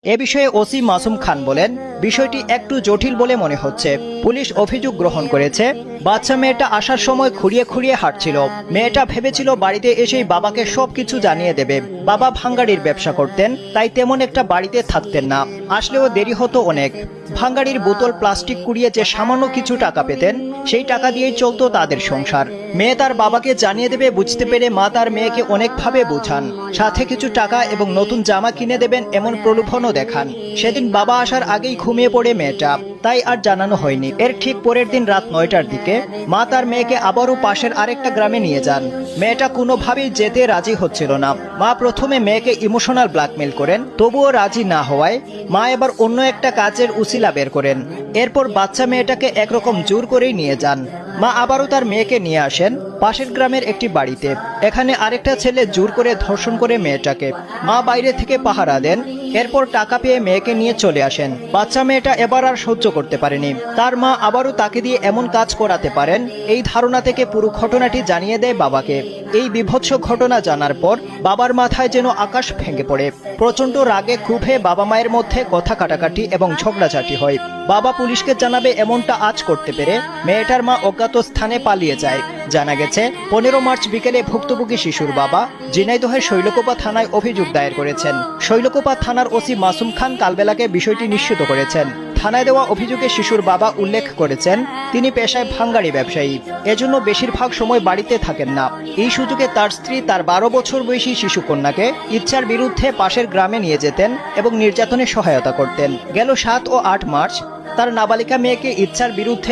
এ বিষয়ে ওসি মাসুম খান বলেন, বিষয়টি একটু জটিল বলে মনে হচ্ছে। পুলিশ অভিযোগ গ্রহণ করেছে, বাচ্চা মেয়েটা আসার সময় খুঁড়িয়ে খুঁড়িয়ে হাঁটছিল। মেয়েটা ভেবেছিল বাড়িতে এসেই বাবাকে সবকিছু জানিয়ে দেবে। বাবা ভাঙ্গাড়ির ব্যবসা করতেন, তাই তেমন একটা বাড়িতে থাকতেন না। আসলেও দেরি হতো অনেক। ভাঙ্গাড়ির বোতল প্লাস্টিক কুড়িয়ে যে সামান্য কিছু টাকা পেতেন, সেই টাকা দিয়েই চলতো তাদের সংসার। মেয়ে তার বাবাকে জানিয়ে দেবে বুঝতে পেরে মা তার মেয়েকে অনেকভাবে বোঝান, সাথে কিছু টাকা এবং নতুন জামা কিনে দেবেন এমন প্রলোভনও দেখান। সেদিন বাবা আসার আগেই ঘুমিয়ে পড়ে মেয়েটা, তাই আর জানানো হয়নি। এর ঠিক পরের দিন রাত 9টার দিকে মা তার মেয়েকে আবারও পাশের আরেকটা গ্রামে নিয়ে যান। মেয়েটা কোনোভাবেই যেতে রাজি হচ্ছিল না। মা প্রথমে মেয়েকে ইমোশনাল ব্ল্যাকমেল করেন, তবুও রাজি না হওয়ায় মা এবার অন্য একটা কাজের উসিলা বের করেন। এরপর বাচ্চা মেয়েটাকে একরকম জোর করেই নিয়ে যান। মা আবারও তার মেয়েকে নিয়ে আসেন পাশের গ্রামের একটি বাড়িতে। এখানে আরেকটা ছেলে জোর করে ধর্ষণ করে মেয়েটাকে। মা বাইরে থেকে পাহারা দেন। এরপর টাকা পেয়ে মেয়েকে নিয়ে চলে আসেন। বাচ্চা মেয়েটা এবার আর সহ্য করতে পারেনি। তার মা আবারও তাকে দিয়ে এমন কাজ করাতে পারেন, এই ধারণা থেকে পুরো ঘটনাটি জানিয়ে দেয় বাবাকে। এই বিভৎস ঘটনা জানার পর বাবার মাথায় যেন আকাশ ভেঙে পড়ে। প্রচন্ড রাগে ক্ষোভে বাবা মায়ের মধ্যে কথা কাটাকাটি এবং ঝগড়াঝাটি হয়। বাবা পুলিশকে জানাবে এমনটা আজ করতে পেরে মেয়েটার মা অজ্ঞাত স্থানে পালিয়ে যায়। জানা গেছে 15 মার্চ বিকেলে ভুক্তভোগী শিশুর বাবা ঝিনাইদহের শৈলকুপা থানায় অভিযোগ দায়ের করেছেন। শৈলকুপা থানার ওসি মাসুম খান কালবেলাকে বিষয়টি নিশ্চিত করেছেন। থানায় দেওয়া অভিযোগে শিশুর বাবা উল্লেখ করেছেন, তিনি পেশায় ভাঙ্গাড়ি ব্যবসায়ী, এজন্য বেশিরভাগ সময় বাড়িতে থাকেন না। এই সুযোগে তার স্ত্রী তার 12 বছর বয়সী শিশু কন্যাকে ইচ্ছার বিরুদ্ধে পাশের গ্রামে নিয়ে যেতেন এবং নির্যাতনে সহায়তা করতেন। গেল 7 ও 8 মার্চ তার নাবালিকা মেয়েকে ইচ্ছার বিরুদ্ধে